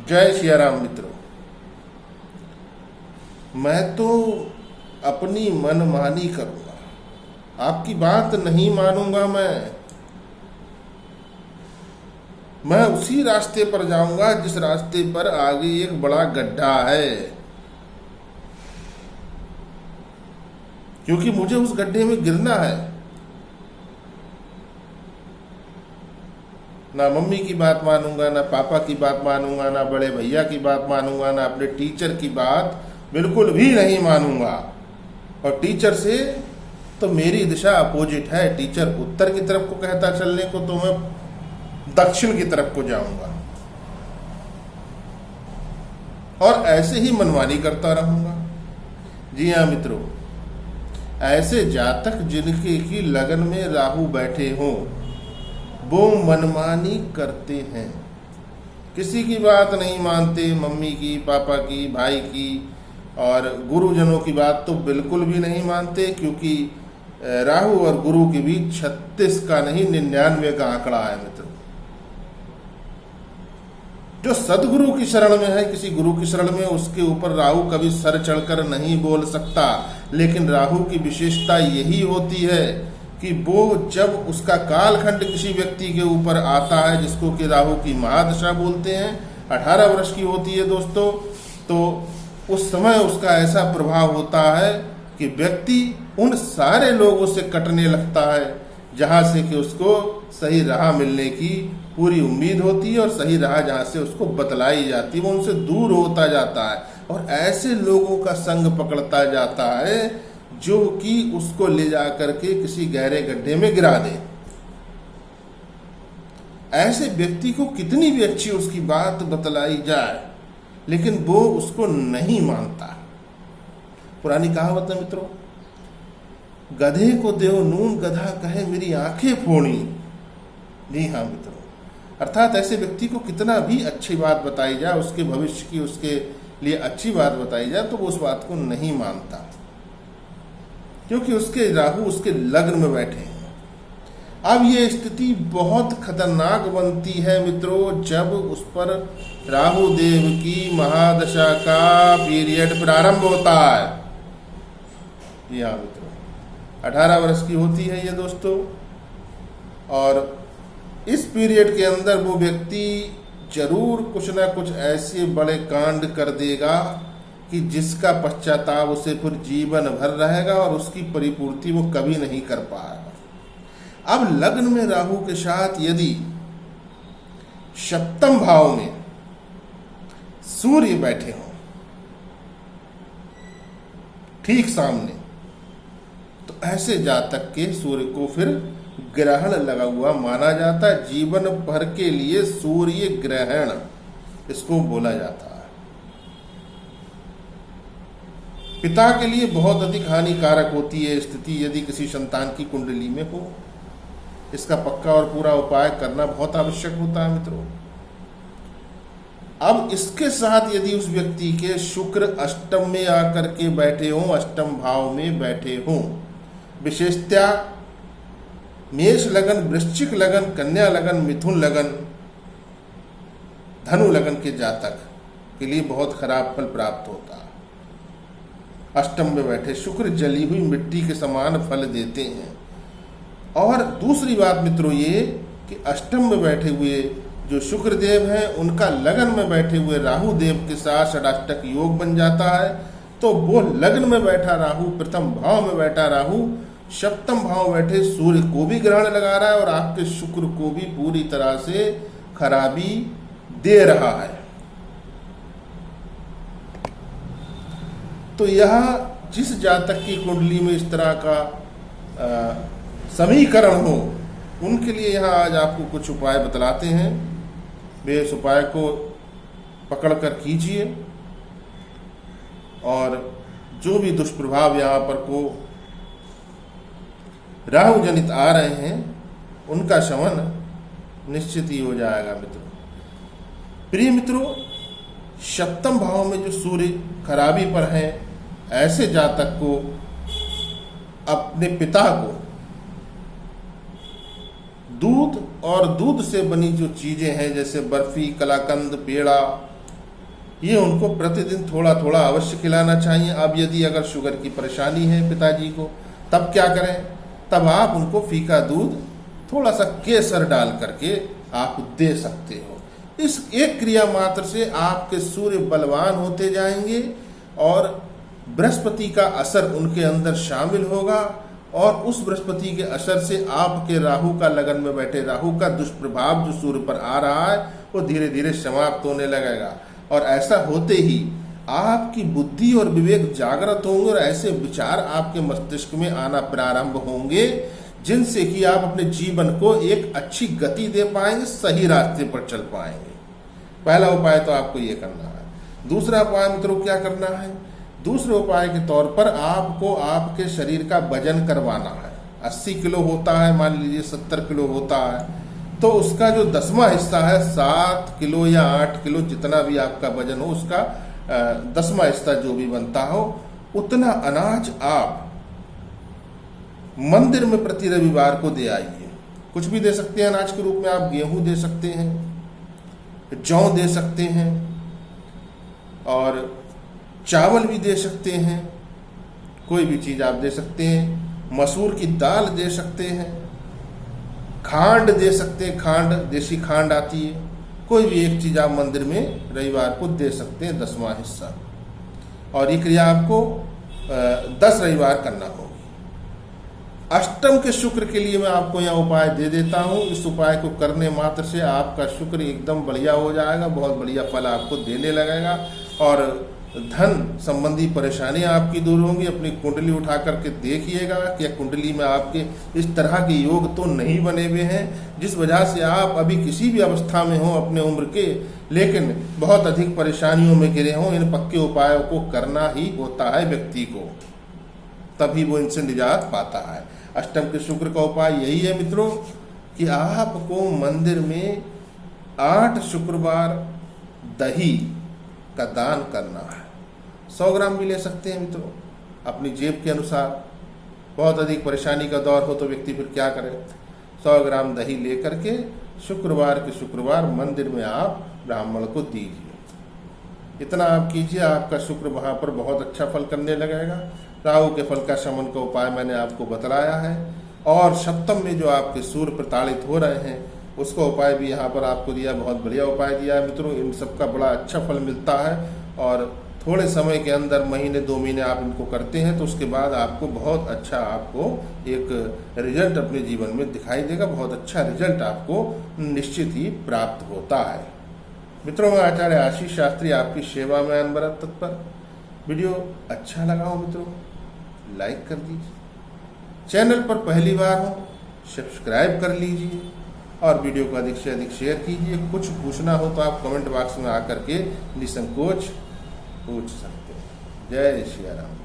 जय सिया राम मित्रों। मैं तो अपनी मनमानी करूंगा, आपकी बात नहीं मानूंगा। मैं उसी रास्ते पर जाऊंगा जिस रास्ते पर आगे एक बड़ा गड्ढा है, क्योंकि मुझे उस गड्ढे में गिरना है। ना मम्मी की बात मानूंगा, ना पापा की बात मानूंगा, ना बड़े भैया की बात मानूंगा, ना अपने टीचर की बात बिल्कुल भी नहीं मानूंगा। और टीचर से तो मेरी दिशा अपोजिट है। टीचर उत्तर की तरफ को कहता चलने को, तो मैं दक्षिण की तरफ को जाऊंगा और ऐसे ही मनमानी करता रहूंगा। जी हाँ मित्रों, ऐसे जातक जिनके की लगन में राहु बैठे हों, वो मनमानी करते हैं, किसी की बात नहीं मानते। मम्मी की, पापा की, भाई की और गुरुजनों की बात तो बिल्कुल भी नहीं मानते, क्योंकि राहु और गुरु के बीच 36 का नहीं 99 का आंकड़ा है मित्र। जो सदगुरु की शरण में है, किसी गुरु की शरण में, उसके ऊपर राहु कभी सर चढ़कर नहीं बोल सकता। लेकिन राहु की विशेषता यही होती है कि वो जब उसका कालखंड किसी व्यक्ति के ऊपर आता है, जिसको कि राहु की महादशा बोलते हैं, 18 वर्ष की होती है दोस्तों, तो उस समय उसका ऐसा प्रभाव होता है कि व्यक्ति उन सारे लोगों से कटने लगता है जहां से कि उसको सही राह मिलने की पूरी उम्मीद होती है, और सही राह जहां से उसको बतलाई जाती है वो उनसे दूर होता जाता है और ऐसे लोगों का संग पकड़ता जाता है जो कि उसको ले जा करके किसी गहरे गड्ढे में गिरा दे। ऐसे व्यक्ति को कितनी भी अच्छी उसकी बात बतलाई जाए, लेकिन वो उसको नहीं मानता। पुरानी कहावत है मित्रों, गधे को देव नून, गधा कहे मेरी आंखें फोड़ी। जी हाँ मित्रों, अर्थात ऐसे व्यक्ति को कितना भी अच्छी बात बताई जाए, उसके भविष्य की, उसके लिए अच्छी बात बताई जाए, तो वो उस बात को नहीं मानता, क्योंकि उसके राहु उसके लग्न में बैठे हैं। अब ये स्थिति बहुत खतरनाक बनती है मित्रों, जब उस पर राहु देव की महादशा का पीरियड प्रारंभ होता है। जी हाँ मित्रों, 18 वर्ष की होती है ये दोस्तों, और इस पीरियड के अंदर वो व्यक्ति जरूर कुछ ना कुछ ऐसे बड़े कांड कर देगा कि जिसका पश्चाताप उसे फिर जीवन भर रहेगा और उसकी परिपूर्ति वो कभी नहीं कर पाएगा। अब लग्न में राहु के साथ यदि सप्तम भाव में सूर्य बैठे हों ठीक सामने, तो ऐसे जातक के सूर्य को फिर ग्रहण लगा हुआ माना जाता है। जीवन भर के लिए सूर्य ग्रहण इसको बोला जाता है। पिता के लिए बहुत अधिक हानिकारक होती है स्थिति यदि किसी संतान की कुंडली में हो। इसका पक्का और पूरा उपाय करना बहुत आवश्यक होता है मित्रों। अब इसके साथ यदि उस व्यक्ति के शुक्र अष्टम में आकर के बैठे हों, अष्टम भाव में बैठे हों, विशेषतया मेष लगन, वृश्चिक लगन, कन्या लगन, मिथुन लगन, धनु लगन के जातक के लिए बहुत खराब फल प्राप्त होता है। अष्टम में बैठे शुक्र जली हुई मिट्टी के समान फल देते हैं। और दूसरी बात मित्रों ये कि अष्टम में बैठे हुए जो शुक्र देव हैं, उनका लगन में बैठे हुए राहु देव के साथ षडाष्टक योग बन जाता है। तो वो लगन में बैठा राहु, प्रथम भाव में बैठा राहु, सप्तम भाव में बैठे सूर्य को भी ग्रहण लगा रहा है और आपके शुक्र को भी पूरी तरह से खराबी दे रहा है। तो यह जिस जातक की कुंडली में इस तरह का समीकरण हो, उनके लिए यहाँ आज आपको कुछ उपाय बतलाते हैं। वे इस उपाय को पकड़कर कीजिए और जो भी दुष्प्रभाव यहाँ पर को राहु जनित आ रहे हैं, उनका शमन निश्चित ही हो जाएगा मित्रों। प्रिय मित्रों, सप्तम भाव में जो सूर्य खराबी पर है, ऐसे जातक को अपने पिता को दूध और दूध से बनी जो चीजें हैं, जैसे बर्फी, कलाकंद, पेड़ा ये उनको प्रतिदिन थोड़ा थोड़ा अवश्य खिलाना चाहिए। अब यदि अगर शुगर की परेशानी है पिताजी को, तब क्या करें? तब आप उनको फीका दूध थोड़ा सा केसर डाल करके आप दे सकते हो। इस एक क्रिया मात्र से आपके सूर्य बलवान होते जाएंगे और बृहस्पति का असर उनके अंदर शामिल होगा, और उस बृहस्पति के असर से आपके राहु का, लगन में बैठे राहु का दुष्प्रभाव जो सूर्य पर आ रहा है वो धीरे धीरे समाप्त होने लगेगा। और ऐसा होते ही आपकी बुद्धि और विवेक जागृत होंगे और ऐसे विचार आपके मस्तिष्क में आना प्रारंभ होंगे जिनसे कि आप अपने जीवन को एक अच्छी गति दे पाएंगे, सही रास्ते पर चल पाएंगे। पहला उपाय तो आपको ये करना है। दूसरा उपाय मित्रों क्या करना है? दूसरे उपाय के तौर पर आपको आपके शरीर का वजन करवाना है। 80 किलो होता है, मान लीजिए 70 किलो होता है, तो उसका जो 10वां हिस्सा है 7 किलो या 8 किलो जितना भी आपका वजन हो, उसका 10वां हिस्सा जो भी बनता हो, उतना अनाज आप मंदिर में प्रति रविवार को दे आइए। कुछ भी दे सकते हैं अनाज के रूप में, आप गेहूं दे सकते हैं, जौ दे सकते हैं, और चावल भी दे सकते हैं, कोई भी चीज आप दे सकते हैं। मसूर की दाल दे सकते हैं, खांड दे सकते हैं, खांड, देसी खांड आती है, कोई भी एक चीज आप मंदिर में रविवार को दे सकते हैं, 10वां हिस्सा। और ये क्रिया आपको 10 रविवार करना होगी। अष्टम के शुक्र के लिए मैं आपको यहाँ उपाय दे देता हूँ। इस उपाय को करने मात्र से आपका शुक्र एकदम बढ़िया हो जाएगा, बहुत बढ़िया फल आपको देने लगेगा, और धन संबंधी परेशानियां आपकी दूर होंगी। अपनी कुंडली उठा करके देखिएगा कि कुंडली में आपके इस तरह के योग तो नहीं बने हुए हैं जिस वजह से आप अभी किसी भी अवस्था में हो अपने उम्र के, लेकिन बहुत अधिक परेशानियों में घिरे हों। इन पक्के उपायों को करना ही होता है व्यक्ति को, तभी वो इनसे निजात पाता है। अष्टम के शुक्र का उपाय यही है मित्रों कि आपको मंदिर में 8 शुक्रवार दही का दान करना है। 100 ग्राम भी ले सकते हैं मित्रों, अपनी जेब के अनुसार। बहुत अधिक परेशानी का दौर हो तो व्यक्ति फिर क्या करे? 100 ग्राम दही लेकर के शुक्रवार के शुक्रवार मंदिर में आप ब्राह्मण को दीजिए। इतना आप कीजिए, आपका शुक्र वहाँ पर बहुत अच्छा फल करने लगेगा। राहु के फल का शमन का उपाय मैंने आपको बतलाया है, और सप्तम में जो आपके सूर्य प्रताड़ित हो रहे हैं उसका उपाय भी यहाँ पर आपको दिया, बहुत बढ़िया उपाय दिया है मित्रों। इन सब का बड़ा अच्छा फल मिलता है, और थोड़े समय के अंदर, महीने 2 महीने आप इनको करते हैं तो उसके बाद आपको बहुत अच्छा, आपको एक रिजल्ट अपने जीवन में दिखाई देगा। बहुत अच्छा रिजल्ट आपको निश्चित ही प्राप्त होता है। मित्रों, मैं आचार्य आशीष शास्त्री आपकी सेवा में अनवरत तत्पर। वीडियो अच्छा लगा हो मित्रों, लाइक कर दीजिए। चैनल पर पहली बार हो सब्सक्राइब कर लीजिए, और वीडियो को अधिक से अधिक शेयर कीजिए। कुछ पूछना हो तो आप कमेंट बॉक्स में आकर के निसंकोच पूछ सकते हैं। जय श्री राम।